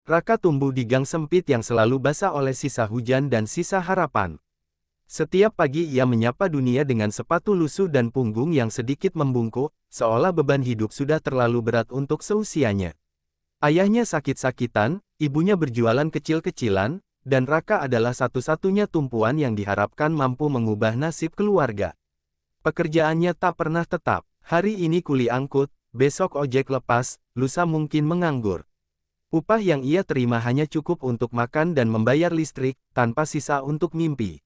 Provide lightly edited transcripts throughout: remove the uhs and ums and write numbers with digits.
Raka tumbuh di gang sempit yang selalu basah oleh sisa hujan dan sisa harapan. Setiap pagi ia menyapa dunia dengan sepatu lusuh dan punggung yang sedikit membungkuk, seolah beban hidup sudah terlalu berat untuk seusianya. Ayahnya sakit-sakitan, ibunya berjualan kecil-kecilan, dan Raka adalah satu-satunya tumpuan yang diharapkan mampu mengubah nasib keluarga. Pekerjaannya tak pernah tetap, hari ini kuli angkut, besok ojek lepas, lusa mungkin menganggur. Upah yang ia terima hanya cukup untuk makan dan membayar listrik, tanpa sisa untuk mimpi.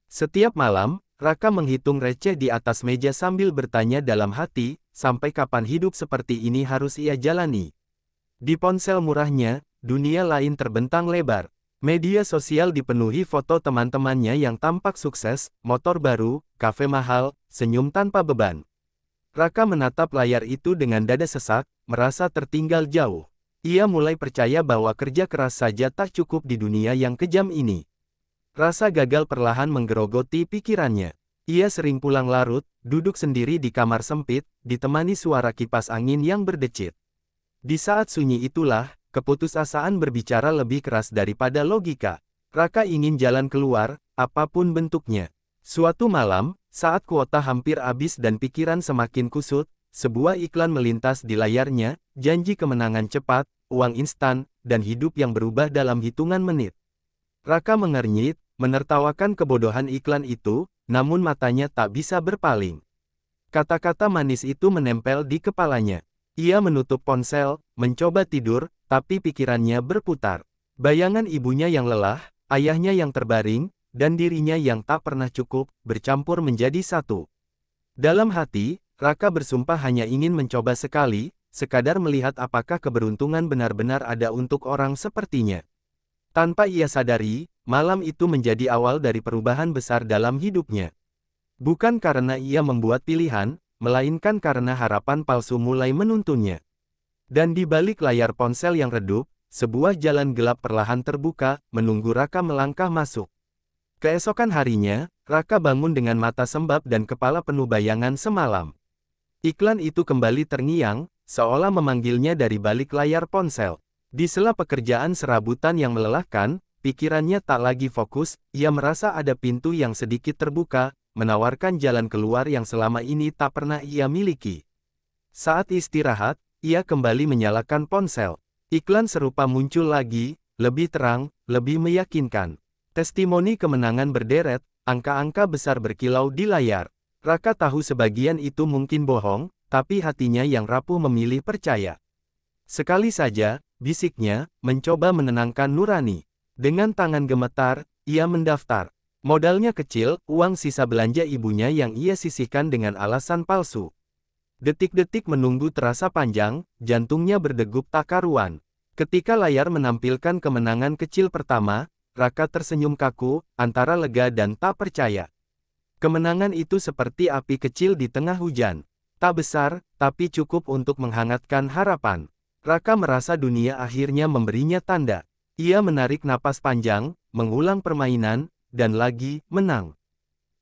Setiap malam, Raka menghitung receh di atas meja sambil bertanya dalam hati, sampai kapan hidup seperti ini harus ia jalani. Di ponsel murahnya, dunia lain terbentang lebar. Media sosial dipenuhi foto teman-temannya yang tampak sukses, motor baru, kafe mahal, senyum tanpa beban. Raka menatap layar itu dengan dada sesak, merasa tertinggal jauh. Ia mulai percaya bahwa kerja keras saja tak cukup di dunia yang kejam ini. Rasa gagal perlahan menggerogoti pikirannya. Ia sering pulang larut, duduk sendiri di kamar sempit, ditemani suara kipas angin yang berdecit. Di saat sunyi itulah, keputusasaan berbicara lebih keras daripada logika. Raka ingin jalan keluar, apapun bentuknya. Suatu malam, saat kuota hampir habis dan pikiran semakin kusut, sebuah iklan melintas di layarnya, janji kemenangan cepat, uang instan, dan hidup yang berubah dalam hitungan menit. Raka mengernyit, menertawakan kebodohan iklan itu, namun matanya tak bisa berpaling. Kata-kata manis itu menempel di kepalanya. Ia menutup ponsel, mencoba tidur, tapi pikirannya berputar. Bayangan ibunya yang lelah, ayahnya yang terbaring, dan dirinya yang tak pernah cukup, bercampur menjadi satu. Dalam hati, Raka bersumpah hanya ingin mencoba sekali, sekadar melihat apakah keberuntungan benar-benar ada untuk orang sepertinya. Tanpa ia sadari, malam itu menjadi awal dari perubahan besar dalam hidupnya. Bukan karena ia membuat pilihan, melainkan karena harapan palsu mulai menuntunnya. Dan di balik layar ponsel yang redup, sebuah jalan gelap perlahan terbuka, menunggu Raka melangkah masuk. Keesokan harinya, Raka bangun dengan mata sembab dan kepala penuh bayangan semalam. Iklan itu kembali terngiang, seolah memanggilnya dari balik layar ponsel. Di sela pekerjaan serabutan yang melelahkan, pikirannya tak lagi fokus, ia merasa ada pintu yang sedikit terbuka, menawarkan jalan keluar yang selama ini tak pernah ia miliki. Saat istirahat, ia kembali menyalakan ponsel. Iklan serupa muncul lagi, lebih terang, lebih meyakinkan. Testimoni kemenangan berderet, angka-angka besar berkilau di layar. Raka tahu sebagian itu mungkin bohong, tapi hatinya yang rapuh memilih percaya. Sekali saja, bisiknya, mencoba menenangkan nurani. Dengan tangan gemetar, ia mendaftar. Modalnya kecil, uang sisa belanja ibunya yang ia sisihkan dengan alasan palsu. Detik-detik menunggu terasa panjang, jantungnya berdegup tak karuan. Ketika layar menampilkan kemenangan kecil pertama, Raka tersenyum kaku, antara lega dan tak percaya. Kemenangan itu seperti api kecil di tengah hujan. Tak besar, tapi cukup untuk menghangatkan harapan. Raka merasa dunia akhirnya memberinya tanda. Ia menarik napas panjang, mengulang permainan, dan lagi, menang.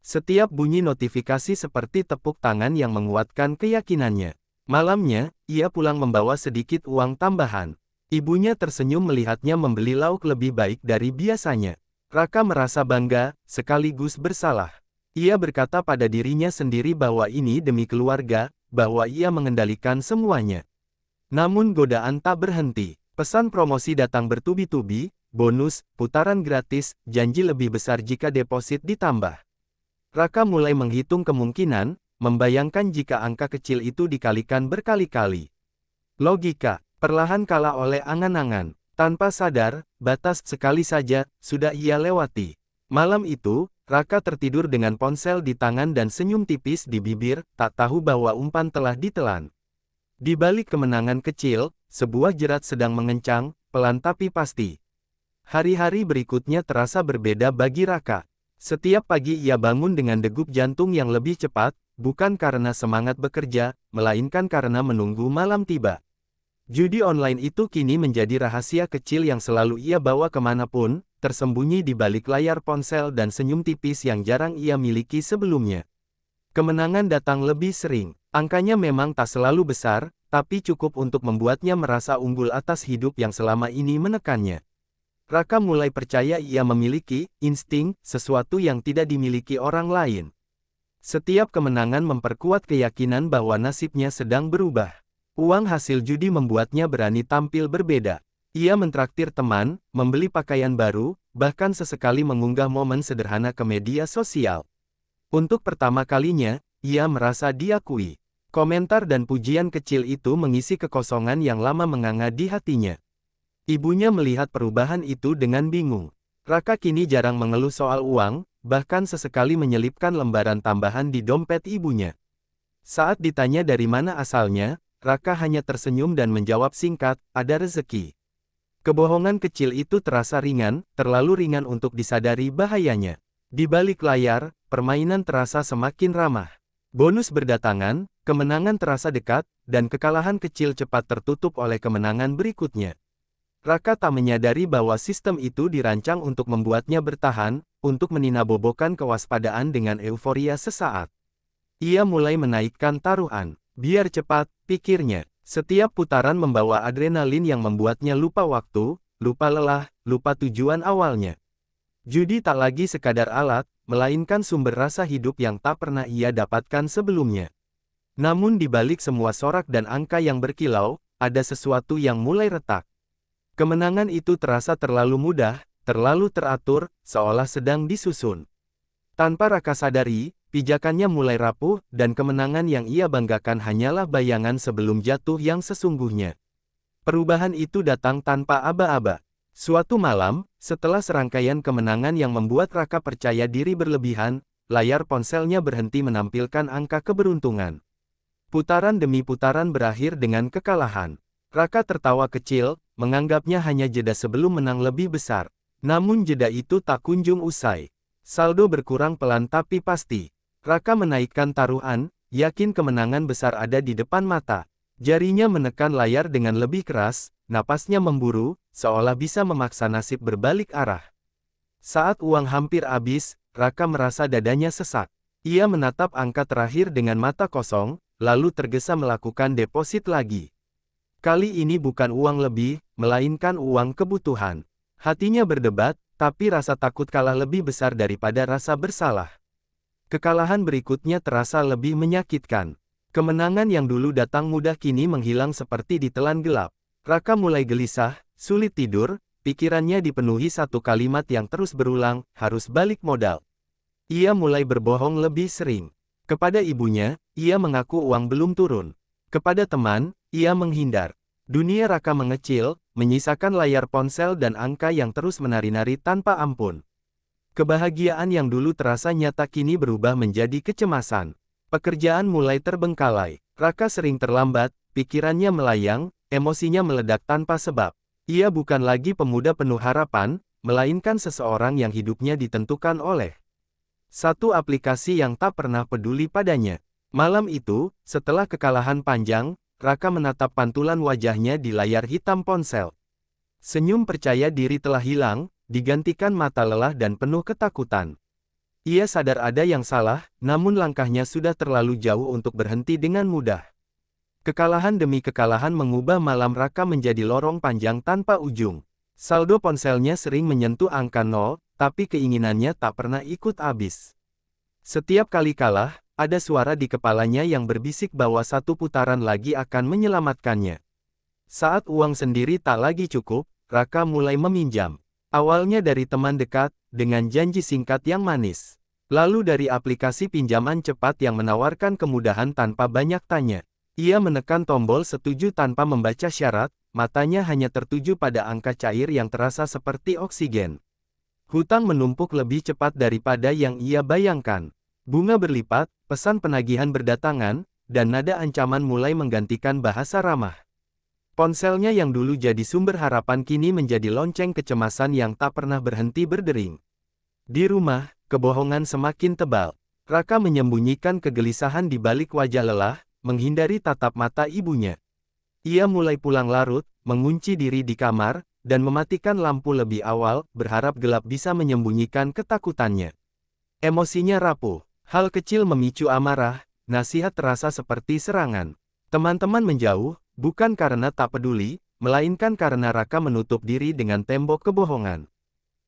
Setiap bunyi notifikasi seperti tepuk tangan yang menguatkan keyakinannya. Malamnya, ia pulang membawa sedikit uang tambahan. Ibunya tersenyum melihatnya membeli lauk lebih baik dari biasanya. Raka merasa bangga, sekaligus bersalah. Ia berkata pada dirinya sendiri bahwa ini demi keluarga, bahwa ia mengendalikan semuanya. Namun godaan tak berhenti. Pesan promosi datang bertubi-tubi, bonus, putaran gratis, janji lebih besar jika deposit ditambah. Raka mulai menghitung kemungkinan, membayangkan jika angka kecil itu dikalikan berkali-kali. Logika, perlahan kalah oleh angan-angan. Tanpa sadar, batas sekali saja, sudah ia lewati. Malam itu, Raka tertidur dengan ponsel di tangan dan senyum tipis di bibir, tak tahu bahwa umpan telah ditelan. Di balik kemenangan kecil, sebuah jerat sedang mengencang, pelan tapi pasti. Hari-hari berikutnya terasa berbeda bagi Raka. Setiap pagi ia bangun dengan degup jantung yang lebih cepat, bukan karena semangat bekerja, melainkan karena menunggu malam tiba. Judi online itu kini menjadi rahasia kecil yang selalu ia bawa kemanapun, tersembunyi di balik layar ponsel dan senyum tipis yang jarang ia miliki sebelumnya. Kemenangan datang lebih sering. Angkanya memang tak selalu besar, tapi cukup untuk membuatnya merasa unggul atas hidup yang selama ini menekannya. Raka mulai percaya ia memiliki insting, sesuatu yang tidak dimiliki orang lain. Setiap kemenangan memperkuat keyakinan bahwa nasibnya sedang berubah. Uang hasil judi membuatnya berani tampil berbeda. Ia mentraktir teman, membeli pakaian baru, bahkan sesekali mengunggah momen sederhana ke media sosial. Untuk pertama kalinya, ia merasa diakui. Komentar dan pujian kecil itu mengisi kekosongan yang lama menganga di hatinya. Ibunya melihat perubahan itu dengan bingung. Raka kini jarang mengeluh soal uang, bahkan sesekali menyelipkan lembaran tambahan di dompet ibunya. Saat ditanya dari mana asalnya, Raka hanya tersenyum dan menjawab singkat, "Ada rezeki." Kebohongan kecil itu terasa ringan, terlalu ringan untuk disadari bahayanya. Di balik layar, permainan terasa semakin ramah. Bonus berdatangan, kemenangan terasa dekat, dan kekalahan kecil cepat tertutup oleh kemenangan berikutnya. Raka tak menyadari bahwa sistem itu dirancang untuk membuatnya bertahan, untuk meninabobokan kewaspadaan dengan euforia sesaat. Ia mulai menaikkan taruhan. Biar cepat, pikirnya. Setiap putaran membawa adrenalin yang membuatnya lupa waktu, lupa lelah, lupa tujuan awalnya. Judi tak lagi sekadar alat, melainkan sumber rasa hidup yang tak pernah ia dapatkan sebelumnya. Namun di balik semua sorak dan angka yang berkilau, ada sesuatu yang mulai retak. Kemenangan itu terasa terlalu mudah, terlalu teratur, seolah sedang disusun. Tanpa Raka sadari, pijakannya mulai rapuh, dan kemenangan yang ia banggakan hanyalah bayangan sebelum jatuh yang sesungguhnya. Perubahan itu datang tanpa aba-aba. Suatu malam, setelah serangkaian kemenangan yang membuat Raka percaya diri berlebihan, layar ponselnya berhenti menampilkan angka keberuntungan. Putaran demi putaran berakhir dengan kekalahan. Raka tertawa kecil, menganggapnya hanya jeda sebelum menang lebih besar. Namun jeda itu tak kunjung usai. Saldo berkurang pelan tapi pasti. Raka menaikkan taruhan, yakin kemenangan besar ada di depan mata. Jarinya menekan layar dengan lebih keras, napasnya memburu, seolah bisa memaksa nasib berbalik arah. Saat uang hampir habis, Raka merasa dadanya sesak. Ia menatap angka terakhir dengan mata kosong, lalu tergesa melakukan deposit lagi. Kali ini bukan uang lebih, melainkan uang kebutuhan. Hatinya berdebat, tapi rasa takut kalah lebih besar daripada rasa bersalah. Kekalahan berikutnya terasa lebih menyakitkan. Kemenangan yang dulu datang mudah kini menghilang seperti ditelan gelap. Raka mulai gelisah, sulit tidur, pikirannya dipenuhi satu kalimat yang terus berulang, harus balik modal. Ia mulai berbohong lebih sering. Kepada ibunya, ia mengaku uang belum turun. Kepada teman, ia menghindar. Dunia Raka mengecil, menyisakan layar ponsel dan angka yang terus menari-nari tanpa ampun. Kebahagiaan yang dulu terasa nyata kini berubah menjadi kecemasan. Pekerjaan mulai terbengkalai. Raka sering terlambat, pikirannya melayang, emosinya meledak tanpa sebab. Ia bukan lagi pemuda penuh harapan, melainkan seseorang yang hidupnya ditentukan oleh satu aplikasi yang tak pernah peduli padanya. Malam itu, setelah kekalahan panjang, Raka menatap pantulan wajahnya di layar hitam ponsel. Senyum percaya diri telah hilang, digantikan mata lelah dan penuh ketakutan. Ia sadar ada yang salah, namun langkahnya sudah terlalu jauh untuk berhenti dengan mudah. Kekalahan demi kekalahan mengubah malam Raka menjadi lorong panjang tanpa ujung. Saldo ponselnya sering menyentuh angka 0, tapi keinginannya tak pernah ikut habis. Setiap kali kalah, ada suara di kepalanya yang berbisik bahwa satu putaran lagi akan menyelamatkannya. Saat uang sendiri tak lagi cukup, Raka mulai meminjam. Awalnya dari teman dekat, dengan janji singkat yang manis. Lalu dari aplikasi pinjaman cepat yang menawarkan kemudahan tanpa banyak tanya. Ia menekan tombol setuju tanpa membaca syarat, matanya hanya tertuju pada angka cair yang terasa seperti oksigen. Hutang menumpuk lebih cepat daripada yang ia bayangkan. Bunga berlipat, pesan penagihan berdatangan, dan nada ancaman mulai menggantikan bahasa ramah. Ponselnya yang dulu jadi sumber harapan kini menjadi lonceng kecemasan yang tak pernah berhenti berdering. Di rumah, kebohongan semakin tebal. Raka menyembunyikan kegelisahan di balik wajah lelah, menghindari tatap mata ibunya. Ia mulai pulang larut, mengunci diri di kamar, dan mematikan lampu lebih awal, berharap gelap bisa menyembunyikan ketakutannya. Emosinya rapuh. Hal kecil memicu amarah, nasihat terasa seperti serangan. Teman-teman menjauh, bukan karena tak peduli, melainkan karena Raka menutup diri dengan tembok kebohongan.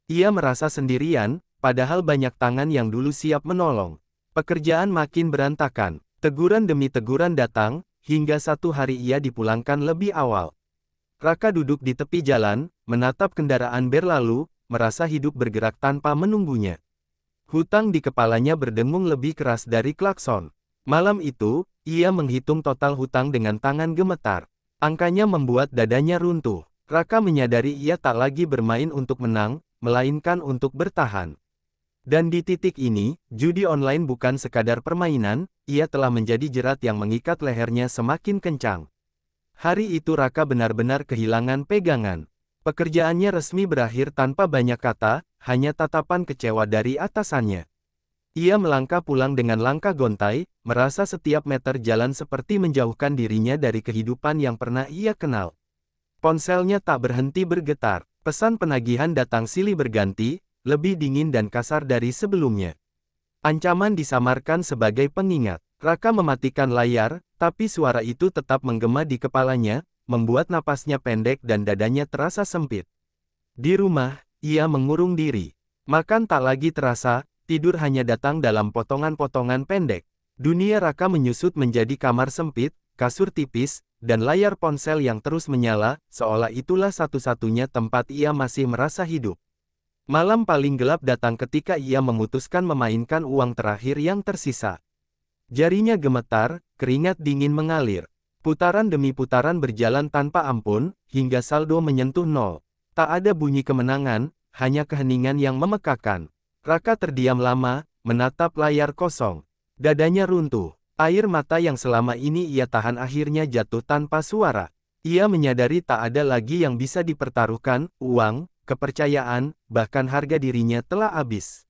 Ia merasa sendirian, padahal banyak tangan yang dulu siap menolong. Pekerjaan makin berantakan. Teguran demi teguran datang, hingga satu hari ia dipulangkan lebih awal. Raka duduk di tepi jalan, menatap kendaraan berlalu, merasa hidup bergerak tanpa menunggunya. Hutang di kepalanya berdengung lebih keras dari klakson. Malam itu, ia menghitung total hutang dengan tangan gemetar. Angkanya membuat dadanya runtuh. Raka menyadari ia tak lagi bermain untuk menang, melainkan untuk bertahan. Dan di titik ini, judi online bukan sekadar permainan, ia telah menjadi jerat yang mengikat lehernya semakin kencang. Hari itu Raka benar-benar kehilangan pegangan. Pekerjaannya resmi berakhir tanpa banyak kata, hanya tatapan kecewa dari atasannya. Ia melangkah pulang dengan langkah gontai, merasa setiap meter jalan seperti menjauhkan dirinya dari kehidupan yang pernah ia kenal. Ponselnya tak berhenti bergetar, pesan penagihan datang silih berganti, lebih dingin dan kasar dari sebelumnya. Ancaman disamarkan sebagai pengingat. Raka mematikan layar, tapi suara itu tetap menggema di kepalanya, membuat napasnya pendek dan dadanya terasa sempit. Di rumah, ia mengurung diri. Makan tak lagi terasa, tidur hanya datang dalam potongan-potongan pendek. Dunia Raka menyusut menjadi kamar sempit, kasur tipis, dan layar ponsel yang terus menyala, seolah itulah satu-satunya tempat ia masih merasa hidup. Malam paling gelap datang ketika ia memutuskan memainkan uang terakhir yang tersisa. Jarinya gemetar, keringat dingin mengalir. Putaran demi putaran berjalan tanpa ampun, hingga saldo menyentuh nol. Tak ada bunyi kemenangan, hanya keheningan yang memekakan. Raka terdiam lama, menatap layar kosong. Dadanya runtuh. Air mata yang selama ini ia tahan akhirnya jatuh tanpa suara. Ia menyadari tak ada lagi yang bisa dipertaruhkan, uang, kepercayaan, bahkan harga dirinya telah habis.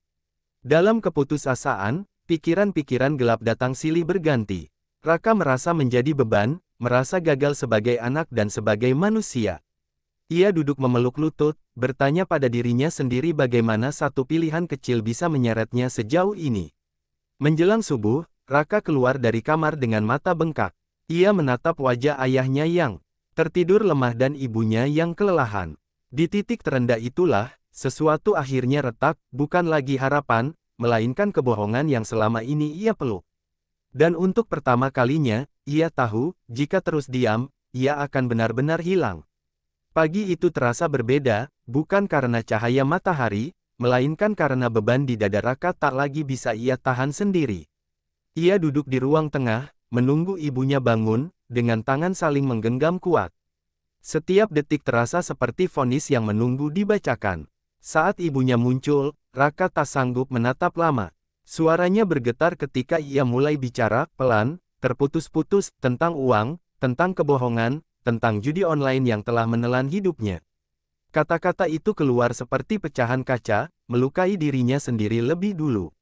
Dalam keputusasaan, pikiran-pikiran gelap datang silih berganti. Raka merasa menjadi beban, merasa gagal sebagai anak dan sebagai manusia. Ia duduk memeluk lutut, bertanya pada dirinya sendiri bagaimana satu pilihan kecil bisa menyeretnya sejauh ini. Menjelang subuh, Raka keluar dari kamar dengan mata bengkak. Ia menatap wajah ayahnya yang tertidur lemah dan ibunya yang kelelahan. Di titik terendah itulah, sesuatu akhirnya retak, bukan lagi harapan, melainkan kebohongan yang selama ini ia peluk. Dan untuk pertama kalinya, ia tahu, jika terus diam, ia akan benar-benar hilang. Pagi itu terasa berbeda, bukan karena cahaya matahari, melainkan karena beban di dada Raka tak lagi bisa ia tahan sendiri. Ia duduk di ruang tengah, menunggu ibunya bangun, dengan tangan saling menggenggam kuat. Setiap detik terasa seperti vonis yang menunggu dibacakan. Saat ibunya muncul, Raka tak sanggup menatap lama. Suaranya bergetar ketika ia mulai bicara, pelan, terputus-putus, tentang uang, tentang kebohongan, tentang judi online yang telah menelan hidupnya. Kata-kata itu keluar seperti pecahan kaca, melukai dirinya sendiri lebih dulu.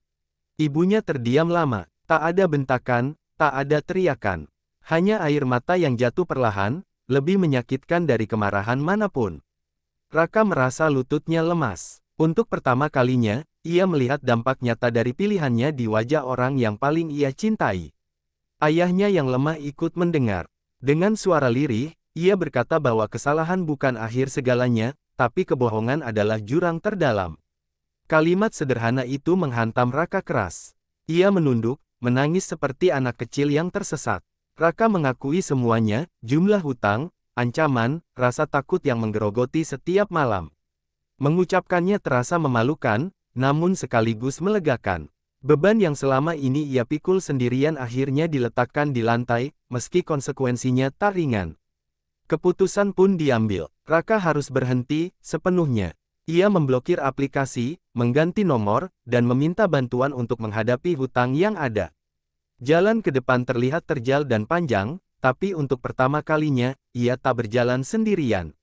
Ibunya terdiam lama, tak ada bentakan, tak ada teriakan. Hanya air mata yang jatuh perlahan, lebih menyakitkan dari kemarahan manapun. Raka merasa lututnya lemas. Untuk pertama kalinya, ia melihat dampak nyata dari pilihannya di wajah orang yang paling ia cintai. Ayahnya yang lemah ikut mendengar. Dengan suara lirih, ia berkata bahwa kesalahan bukan akhir segalanya, tapi kebohongan adalah jurang terdalam. Kalimat sederhana itu menghantam Raka keras. Ia menunduk, menangis seperti anak kecil yang tersesat. Raka mengakui semuanya, jumlah hutang, ancaman, rasa takut yang menggerogoti setiap malam. Mengucapkannya terasa memalukan, namun sekaligus melegakan. Beban yang selama ini ia pikul sendirian akhirnya diletakkan di lantai, meski konsekuensinya tak ringan. Keputusan pun diambil. Raka harus berhenti, sepenuhnya. Ia memblokir aplikasi, mengganti nomor, dan meminta bantuan untuk menghadapi hutang yang ada. Jalan ke depan terlihat terjal dan panjang, tapi untuk pertama kalinya, ia tak berjalan sendirian.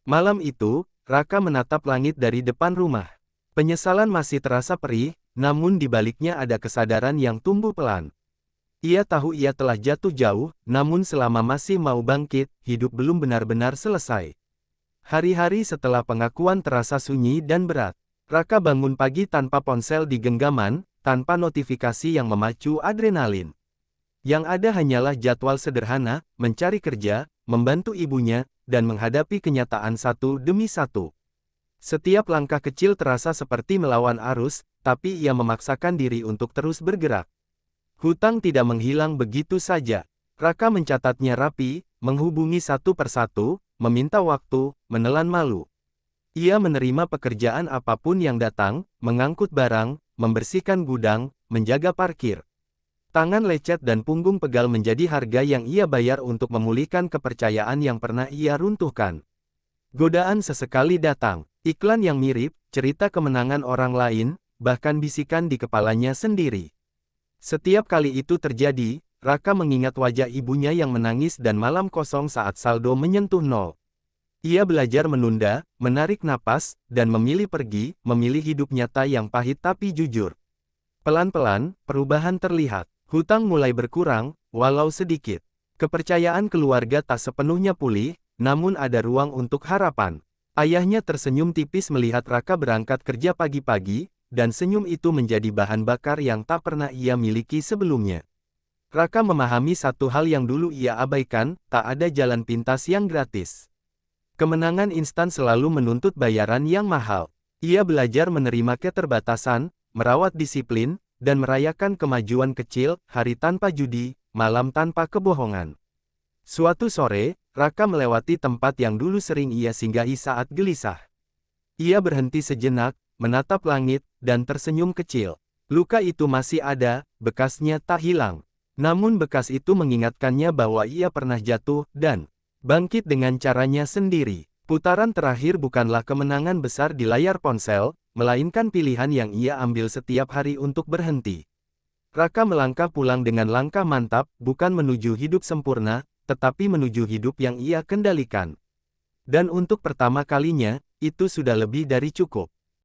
Malam itu, Raka menatap langit dari depan rumah. Penyesalan masih terasa perih, namun di baliknya ada kesadaran yang tumbuh pelan. Ia tahu ia telah jatuh jauh, namun selama masih mau bangkit, hidup belum benar-benar selesai. Hari-hari setelah pengakuan terasa sunyi dan berat. Raka bangun pagi tanpa ponsel di genggaman, tanpa notifikasi yang memacu adrenalin. Yang ada hanyalah jadwal sederhana, mencari kerja, membantu ibunya, dan menghadapi kenyataan satu demi satu. Setiap langkah kecil terasa seperti melawan arus, tapi ia memaksakan diri untuk terus bergerak. Hutang tidak menghilang begitu saja. Raka mencatatnya rapi, menghubungi satu persatu, meminta waktu, menelan malu. Ia menerima pekerjaan apapun yang datang, mengangkut barang, membersihkan gudang, menjaga parkir. Tangan lecet dan punggung pegal menjadi harga yang ia bayar untuk memulihkan kepercayaan yang pernah ia runtuhkan. Godaan sesekali datang, iklan yang mirip, cerita kemenangan orang lain, bahkan bisikan di kepalanya sendiri. Setiap kali itu terjadi, Raka mengingat wajah ibunya yang menangis dan malam kosong saat saldo menyentuh nol. Ia belajar menunda, menarik napas, dan memilih pergi, memilih hidup nyata yang pahit tapi jujur. Pelan-pelan, perubahan terlihat. Hutang mulai berkurang, walau sedikit. Kepercayaan keluarga tak sepenuhnya pulih, namun ada ruang untuk harapan. Ayahnya tersenyum tipis melihat Raka berangkat kerja pagi-pagi, dan senyum itu menjadi bahan bakar yang tak pernah ia miliki sebelumnya. Raka memahami satu hal yang dulu ia abaikan, tak ada jalan pintas yang gratis. Kemenangan instan selalu menuntut bayaran yang mahal. Ia belajar menerima keterbatasan, merawat disiplin, dan merayakan kemajuan kecil, hari tanpa judi, malam tanpa kebohongan. Suatu sore, Raka melewati tempat yang dulu sering ia singgahi saat gelisah. Ia berhenti sejenak, menatap langit, dan tersenyum kecil. Luka itu masih ada, bekasnya tak hilang. Namun bekas itu mengingatkannya bahwa ia pernah jatuh, dan bangkit dengan caranya sendiri. Putaran terakhir bukanlah kemenangan besar di layar ponsel, melainkan pilihan yang ia ambil setiap hari untuk berhenti. Raka melangkah pulang dengan langkah mantap, bukan menuju hidup sempurna, tetapi menuju hidup yang ia kendalikan. Dan untuk pertama kalinya, itu sudah lebih dari cukup.